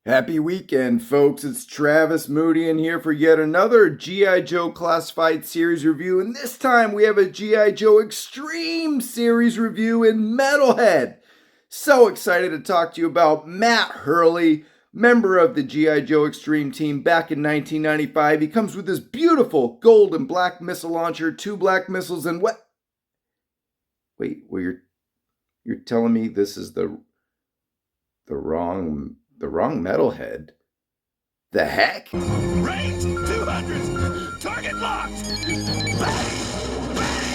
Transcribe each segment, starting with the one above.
Happy weekend, folks. It's Travis Moody in here for yet another G.I. Joe Classified Series review. And this time we have a G.I. Joe Extreme Series review in Metalhead. So excited to talk to you about Matt Hurley, member of the G.I. Joe Extreme team back in 1995. He comes with this beautiful gold and black missile launcher, 2 black missiles, and what? Wait, well, you're telling me this is the wrong Metalhead? The heck? Range 200. Target locked. Bang! Bang!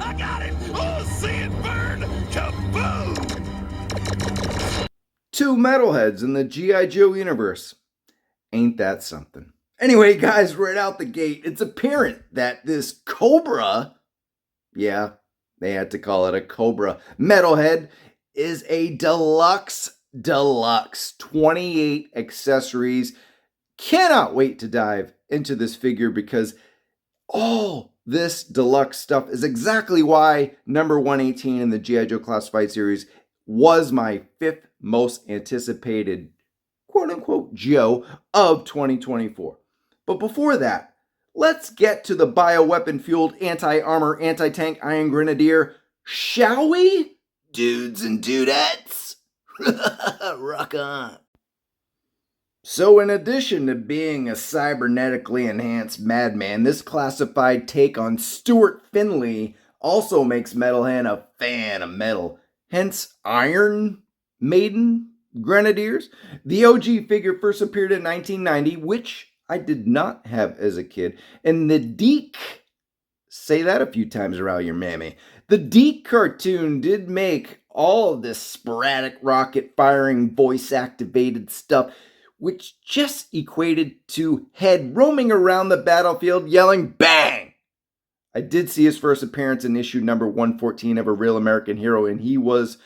I got it! Oh, see it burn! Kaboom! 2 Metalheads in the G.I. Joe universe. Ain't that something? Anyway, guys, right out the gate, it's apparent that this Cobra, yeah, they had to call it a Cobra, Metalhead, is a deluxe 28 accessories. Cannot wait to dive into this figure because all this deluxe stuff is exactly why number 118 in the G.I. Joe Classified series was my 5th most anticipated quote-unquote Joe of 2024. But before that, let's get to the bioweapon-fueled anti-armor, anti-tank Iron Grenadier, shall we? Dudes and dudettes? Rock on. So in addition to being a cybernetically enhanced madman, this classified take on Stuart Finley also makes Metalhead a fan of metal. Hence Iron Maiden Grenadiers. The OG figure first appeared in 1990, which I did not have as a kid. And the Deke, say that a few times around your mammy. The Deke cartoon did make all of this sporadic rocket firing voice activated stuff, which just equated to Head roaming around the battlefield yelling bang. I did see his first appearance in issue number 114 of A Real American Hero, and he was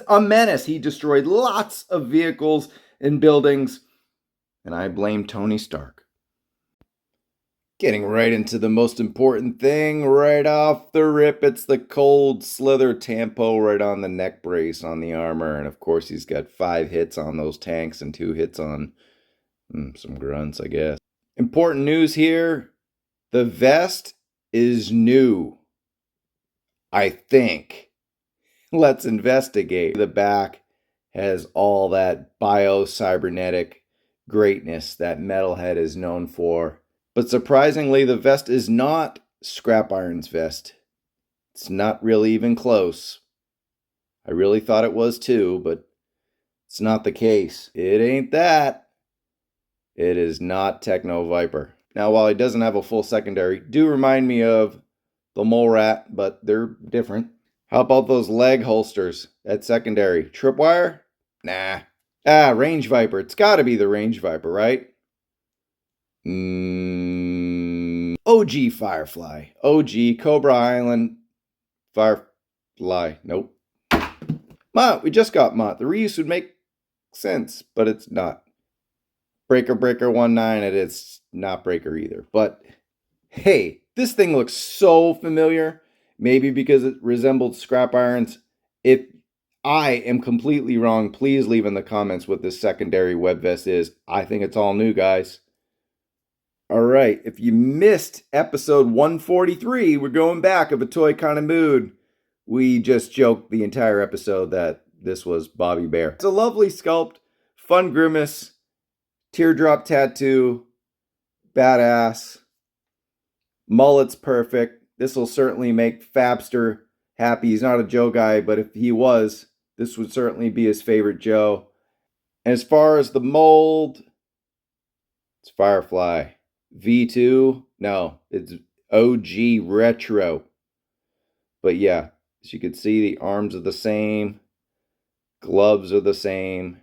a menace. He destroyed lots of vehicles and buildings, and I blame Tony Stark. Getting right into the most important thing right off the rip, it's the cold slither tampo right on the neck brace on the armor. And of course, he's got 5 hits on those tanks and 2 hits on some grunts, I guess. Important news here, the vest is new, I think. Let's investigate. The back has all that bio-cybernetic greatness that Metalhead is known for. But surprisingly, the vest is not Scrap Iron's vest. It's not really even close. I really thought it was too, but it's not the case. It ain't that. It is not Techno Viper. Now, while he doesn't have a full secondary, do remind me of the Mole Rat, but they're different. How about those leg holsters at secondary? Tripwire? Nah. Range Viper. It's gotta be the Range Viper, right? OG Firefly. OG Cobra Island Firefly. Nope. Mott. We just got Mott. The reuse would make sense, but it's not. Breaker 19. It is not Breaker either. But hey, this thing looks so familiar. Maybe because it resembled Scrap Irons. If I am completely wrong, please leave in the comments what this secondary web vest is. I think it's all new, guys. All right, if you missed episode 143, we're going back of a toy kind of mood. We just joked the entire episode that this was Bobby Bear. It's a lovely sculpt, fun grimace, teardrop tattoo, badass, mullet's perfect. This will certainly make Fabster happy. He's not a Joe guy, but if he was, this would certainly be his favorite Joe. And as far as the mold, it's Firefly. V2? No, it's OG Retro. But yeah, as you can see, the arms are the same. Gloves are the same.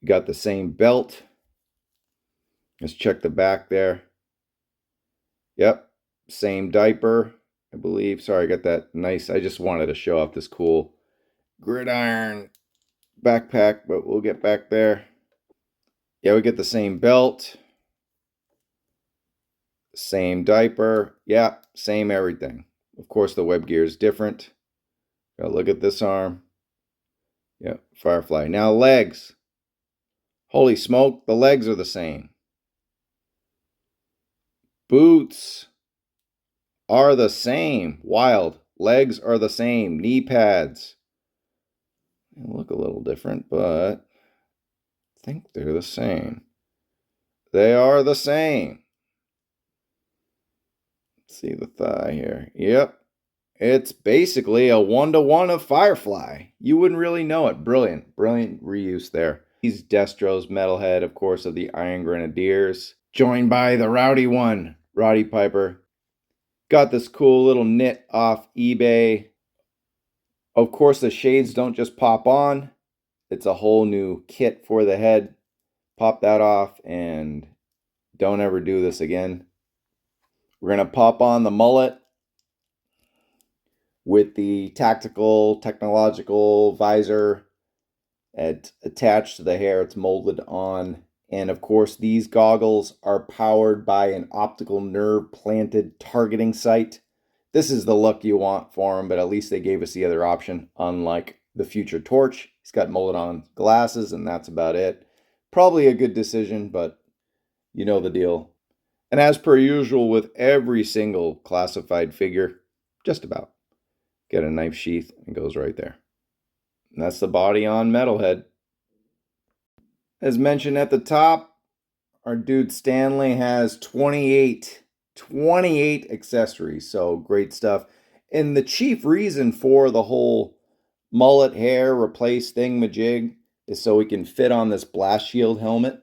You got the same belt. Let's check the back there. Yep, same diaper, I believe. Sorry, I got that nice. I just wanted to show off this cool gridiron backpack, but we'll get back there. Yeah, we get the same belt. Same diaper. Yeah, same everything. Of course, the web gear is different. Look at this arm. Yep, Firefly. Now legs. Holy smoke, the legs are the same. Boots are the same. Wild. Legs are the same. Knee pads. They look a little different, but I think they're the same. They are the same. Let's see the thigh here. Yep. It's basically a 1-to-1 of Firefly. You wouldn't really know it. Brilliant. Brilliant reuse there. He's Destro's metalhead, of course, of the Iron Grenadiers. Joined by the rowdy one, Roddy Piper. Got this cool little knit off eBay. Of course, the shades don't just pop on. It's a whole new kit for the head. Pop that off and don't ever do this again. We're going to pop on the mullet with the tactical, technological visor attached to the hair. It's molded on. And of course, these goggles are powered by an optical nerve planted targeting sight. This is the look you want for him, but at least they gave us the other option, unlike the future Torch. He's got molded on glasses, and that's about it. Probably a good decision, but you know the deal. And as per usual with every single classified figure, just about, get a knife sheath and goes right there. And that's the body on Metalhead. As mentioned at the top, our dude Stanley has 28 accessories, so great stuff. And the chief reason for the whole mullet hair replace thingamajig is so we can fit on this blast shield helmet.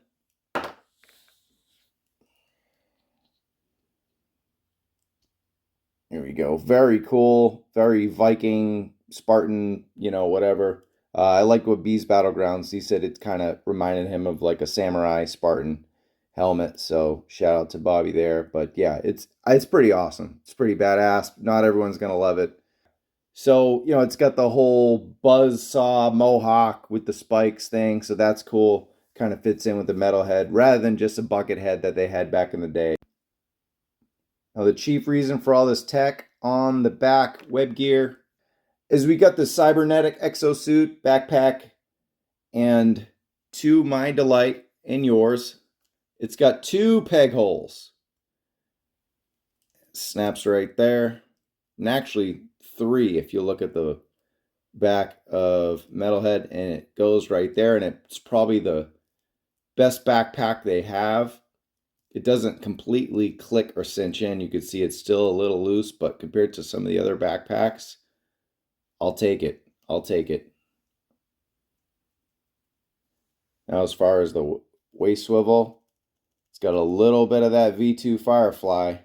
Here we go. Very cool, very Viking, Spartan, whatever. I like what Bees Battlegrounds, he said it kind of reminded him of like a samurai Spartan helmet. So shout out to Bobby there. But yeah, it's pretty awesome. It's pretty badass. Not everyone's going to love it. So, it's got the whole buzzsaw mohawk with the spikes thing. So that's cool. Kind of fits in with the metal head rather than just a bucket head that they had back in the day. Now, the chief reason for all this tech on the back web gear is we got the cybernetic exosuit backpack, and to my delight and yours, it's got 2 peg holes. Snaps right there. And actually 3 if you look at the back of Metalhead, and it goes right there, and it's probably the best backpack they have. It doesn't completely click or cinch in. You can see it's still a little loose, but compared to some of the other backpacks, I'll take it. I'll take it. Now, as far as the waist swivel, it's got a little bit of that V2 Firefly,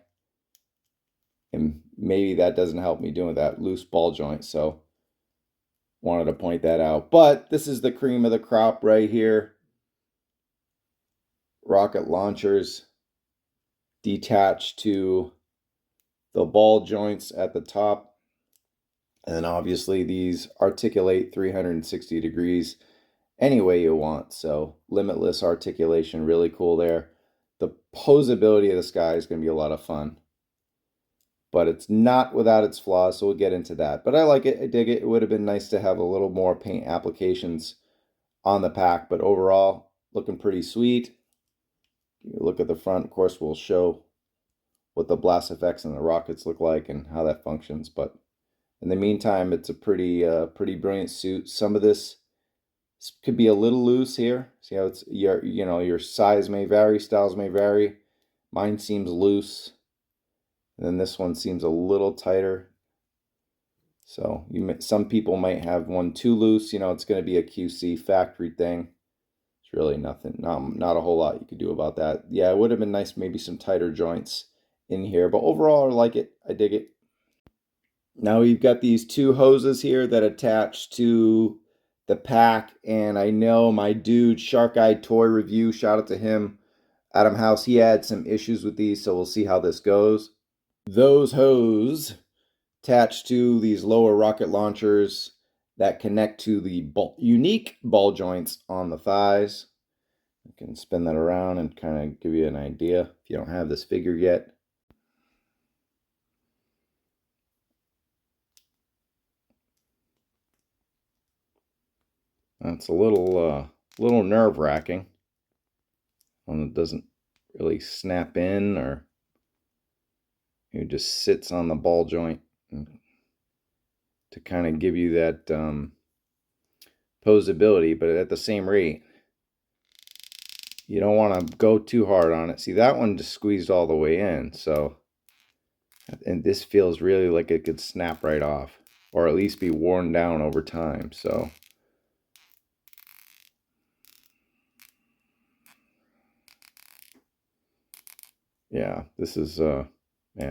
and maybe that doesn't help me doing that loose ball joint, so wanted to point that out. But this is the cream of the crop right here. Rocket launchers detached to the ball joints at the top. And then obviously these articulate 360 degrees any way you want. So limitless articulation, really cool there. The posability of this guy is going to be a lot of fun. But it's not without its flaws, so we'll get into that. But I like it. I dig it. It would have been nice to have a little more paint applications on the pack. But overall, looking pretty sweet. You look at the front, of course, we'll show what the blast effects and the rockets look like and how that functions. But in the meantime, it's a pretty brilliant suit. Some of this could be a little loose here. See how it's your size may vary, styles may vary. Mine seems loose, and then this one seems a little tighter. So some people might have one too loose. It's going to be a QC factory thing. It's really nothing, not a whole lot you could do about that. Yeah, it would have been nice, maybe some tighter joints in here, but overall I like it. I dig it. Now we've got these 2 hoses here that attach to the pack, and I know my dude Shark Eye Toy Review, shout out to him, Adam House, he had some issues with these, so we'll see how this goes. Those hoses attached to these lower rocket launchers that connect to the unique ball joints on the thighs. I can spin that around and kind of give you an idea if you don't have this figure yet. That's a little nerve-wracking when it doesn't really snap in, or it just sits on the ball joint to kind of give you that posability. But at the same rate, you don't want to go too hard on it. See, that one just squeezed all the way in, so, and this feels really like it could snap right off, or at least be worn down over time. So yeah, this is man,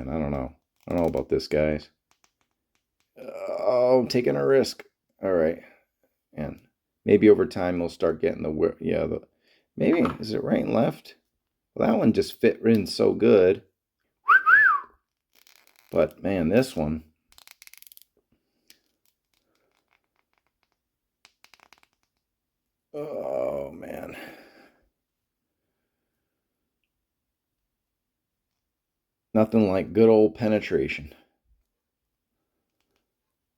I don't know about this, guys. Oh, I'm taking a risk. All right, and maybe over time we'll start getting maybe, is it right and left? Well, that one just fit in so good. But man, this one. Oh man. Nothing like good old penetration.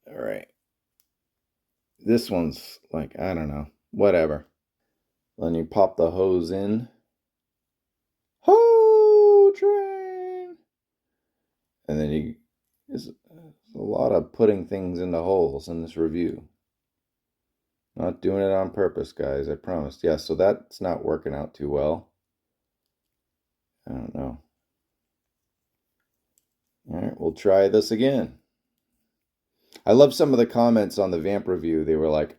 All right. This one's like, I don't know, whatever. Then you pop the hose in. Ho train. And then there's a lot of putting things into holes in this review. Not doing it on purpose, guys, I promise. Yeah, so that's not working out too well. I don't know. All right, we'll try this again. I love some of the comments on the Vamp review. They were like,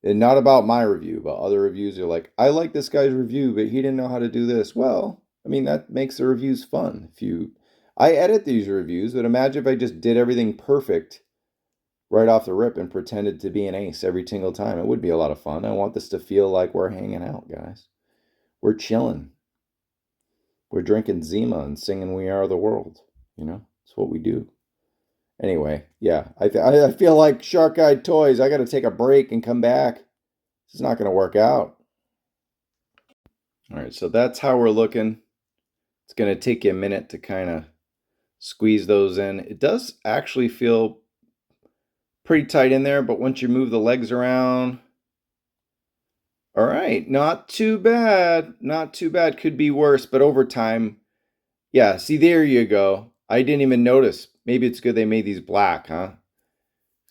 and not about my review, but other reviews are like, I like this guy's review, but he didn't know how to do this. Well, I mean, that makes the reviews fun. I edit these reviews, but imagine if I just did everything perfect right off the rip and pretended to be an ace every single time. It would be a lot of fun. I want this to feel like we're hanging out, guys. We're chilling. We're drinking Zima and singing We Are the World. You know, it's what we do. Anyway, yeah, I feel like Shark Eyed Toys. I got to take a break and come back. This is not going to work out. All right, so that's how we're looking. It's going to take you a minute to kind of squeeze those in. It does actually feel pretty tight in there, but once you move the legs around, all right, not too bad. Not too bad. Could be worse, but over time, yeah, see, there you go. I didn't even notice. Maybe it's good they made these black, huh?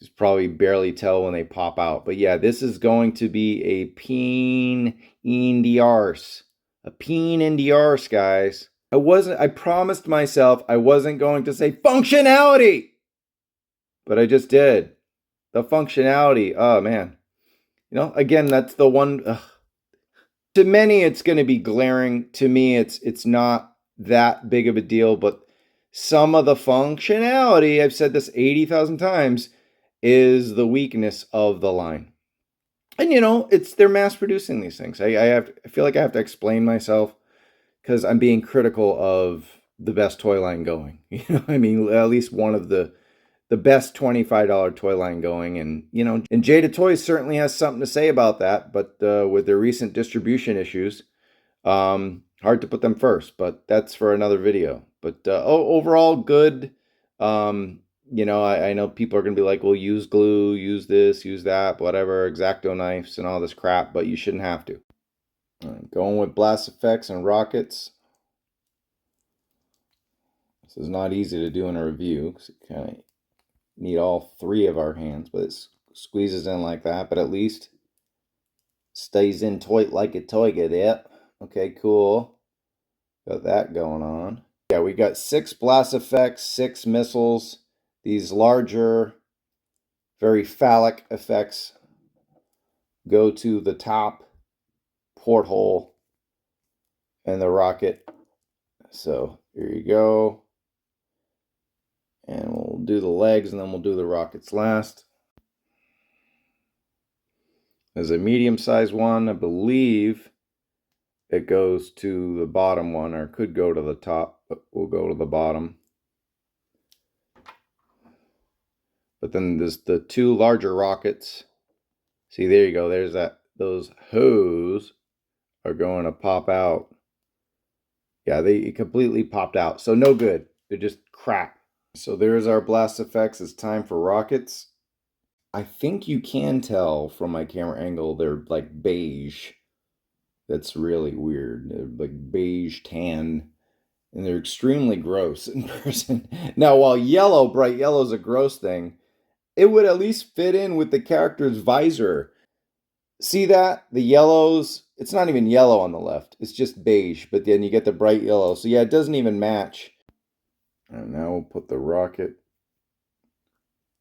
You probably barely tell when they pop out. But yeah, this is going to be a peen in the arse. A peen in the arse, guys. I promised myself I wasn't going to say functionality. But I just did. The functionality. Oh, man. You know, again, that's the one. To many, it's going to be glaring. To me, it's not that big of a deal. But some of the functionality, I've said this 80,000 times, is the weakness of the line. And you know, they're mass producing these things. I feel like I have to explain myself because I'm being critical of the best toy line going. You know, I mean, at least one of the best $25 toy line going. And you know, and GIJoe Toys certainly has something to say about that. But with their recent distribution issues, hard to put them first. But that's for another video. But overall, good. You know, I know people are going to be like, well, use glue, use this, use that, whatever, X-Acto knives and all this crap, but you shouldn't have to. Going with blast effects and rockets. This is not easy to do in a review because you kind of need all three of our hands, but it squeezes in like that, but at least stays in tight like a toiga there. Okay, cool. Got that going on. Yeah, we got 6 blast effects, 6 missiles. These larger, very phallic effects go to the top porthole and the rocket. So here you go. And we'll do the legs and then we'll do the rockets last. There's a medium-sized one. I believe it goes to the bottom one, or could go to the top, but we'll go to the bottom. But then there's the 2 larger rockets. See, there you go. There's that. Those hose are going to pop out. Yeah, they completely popped out. So no good. They're just crap. So there's our blast effects. It's time for rockets. I think you can tell from my camera angle they're like beige. That's really weird. They're like beige tan, and they're extremely gross in person. Now, while yellow, bright yellow is a gross thing, it would at least fit in with the character's visor. See that? The yellows, it's not even yellow on the left. It's just beige, but then you get the bright yellow. So yeah, it doesn't even match. And now we'll put the rocket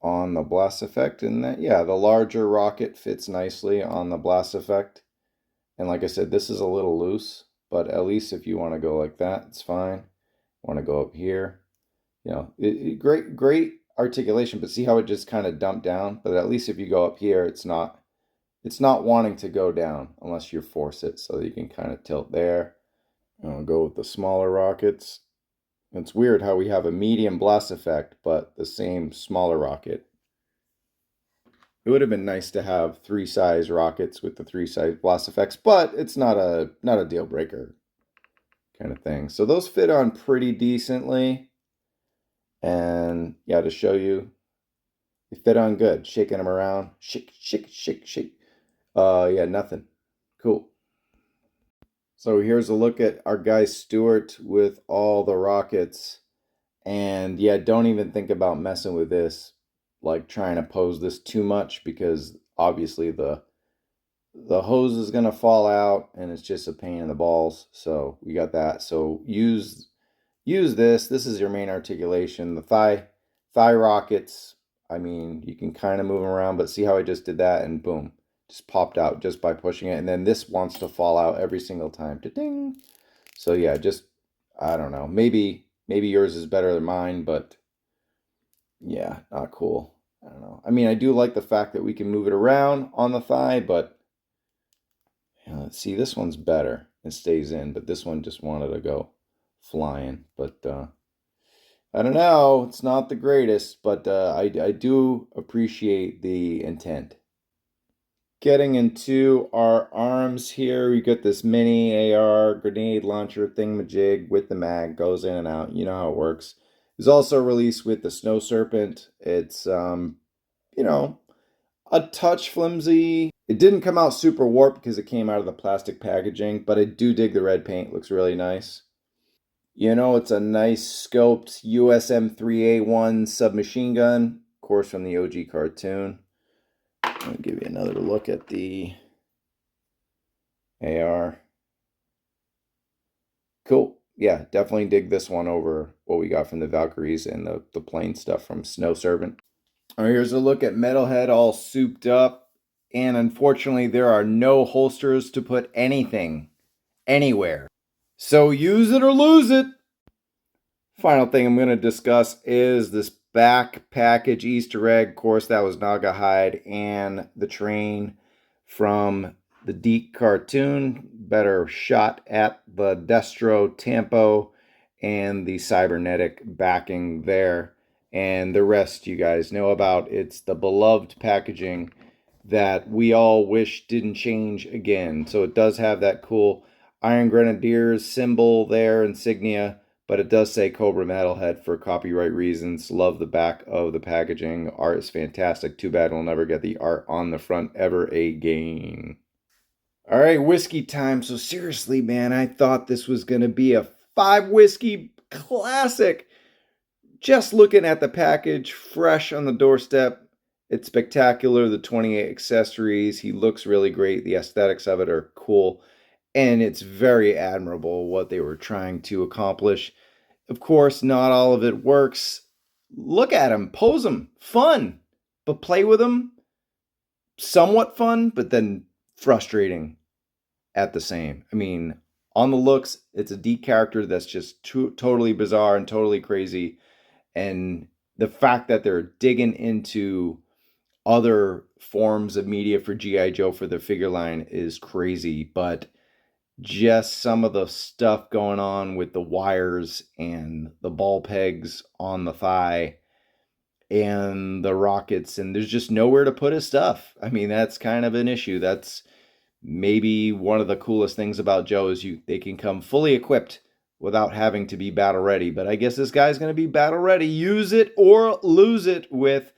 on the blast effect, and that, yeah, the larger rocket fits nicely on the blast effect. And like I said, this is a little loose, but at least if you want to go like that, it's fine. Want to go up here, you know, great articulation, but see how it just kind of dumped down? But at least if you go up here, it's not wanting to go down unless you force it, so that you can kind of tilt there. And I'll go with the smaller rockets. It's weird how we have a medium blast effect, but the same smaller rocket. It would have been nice to have 3 size rockets with the 3 size blast effects, but it's not a deal breaker kind of thing. So those fit on pretty decently. And yeah, to show you, they fit on good. Shaking them around. Shake, shake, shake, shake. Yeah, nothing. Cool. So here's a look at our guy Stewart with all the rockets. And yeah, don't even think about messing with this, like trying to pose this too much, because obviously the hose is gonna fall out and it's just a pain in the balls. So we got that. So use this. This is your main articulation. The thigh rockets, I mean, you can kind of move them around, but see how I just did that and boom, just popped out just by pushing it. And then this wants to fall out every single time. Ding. So yeah, just, I don't know. Maybe yours is better than mine, but yeah, not cool. I don't know. I mean, I do like the fact that we can move it around on the thigh, but yeah, let's see, this one's better. It stays in, but this one just wanted to go flying. But I don't know. It's not the greatest, but I do appreciate the intent. Getting into our arms here, we got this mini AR grenade launcher thingamajig with the mag, goes in and out. You know how it works. It's also released with the Snow Serpent. It's, you know, a touch flimsy. It didn't come out super warped because it came out of the plastic packaging, but I do dig the red paint. Looks really nice. You know, it's a nice scoped USM-3A1 submachine gun, of course, from the OG cartoon. I'll give you another look at the AR. Cool. Yeah, definitely dig this one over what we got from the Valkyries and the plain stuff from Snow Serpent. All right, here's a look at Metalhead all souped up. And unfortunately, there are no holsters to put anything anywhere. So use it or lose it. Final thing I'm going to discuss is this back package Easter egg. Of course, that was Naga Hide and the train from the Deke cartoon. Better shot at the Destro Tampo and the cybernetic backing there. And the rest you guys know about. It's the beloved packaging that we all wish didn't change again. So it does have that cool Iron Grenadiers symbol there, insignia, but it does say Cobra Metalhead for copyright reasons. Love the back of the packaging. Art is fantastic. Too bad we'll never get the art on the front ever again. All right, whiskey time. So seriously, man, I thought this was going to be a 5 whiskey classic. Just looking at the package, fresh on the doorstep. It's spectacular. The 28 accessories. He looks really great. The aesthetics of it are cool. And it's very admirable what they were trying to accomplish. Of course, not all of it works. Look at him, pose him, fun. But play with him, somewhat fun, but then frustrating at the same. I mean, on the looks, it's a Deke character that's just totally bizarre and totally crazy. And the fact that they're digging into other forms of media for GIJoe for the figure line is crazy, but just some of the stuff going on with the wires and the ball pegs on the thigh and the rockets, and there's just nowhere to put his stuff. I mean, that's kind of an issue. That's maybe one of the coolest things about Joe is they can come fully equipped without having to be battle ready. But I guess this guy's going to be battle ready. Use it or lose it with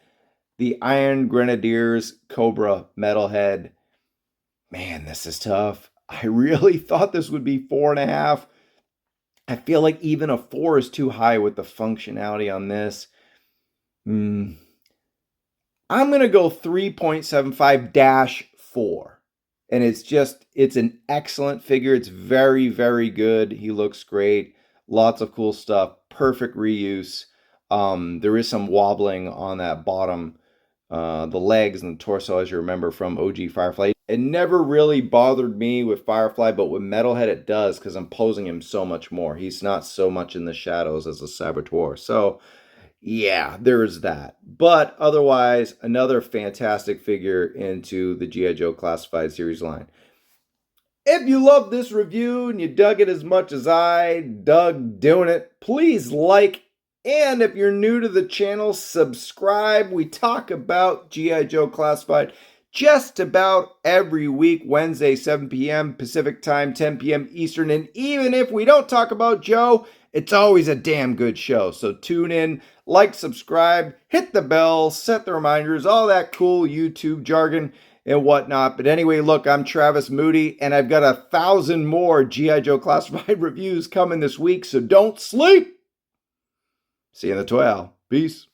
the Iron Grenadiers Cobra metalhead. Man, this is tough. I really thought this would be 4.5. I feel like even a 4 is too high with the functionality on this. I'm going to go 3.75-4. And it's an excellent figure. It's very, very good. He looks great. Lots of cool stuff. Perfect reuse. There is some wobbling on that bottom, the legs and the torso, as you remember from OG Firefly. It never really bothered me with Firefly, but with Metalhead it does, because I'm posing him so much more. He's not so much in the shadows as a Saboteur. So yeah, there's that. But otherwise, another fantastic figure into the G.I. Joe Classified Series line. If you loved this review and you dug it as much as I dug doing it, please like, and if you're new to the channel, subscribe. We talk about G.I. Joe Classified just about every week, Wednesday, 7 p.m. Pacific Time, 10 p.m. Eastern. And even if we don't talk about Joe, it's always a damn good show. So tune in, like, subscribe, hit the bell, set the reminders, all that cool YouTube jargon and whatnot. But anyway, look, I'm Travis Moody, and I've got 1,000 more G.I. Joe Classified reviews coming this week, so don't sleep. See you in the 12. Peace.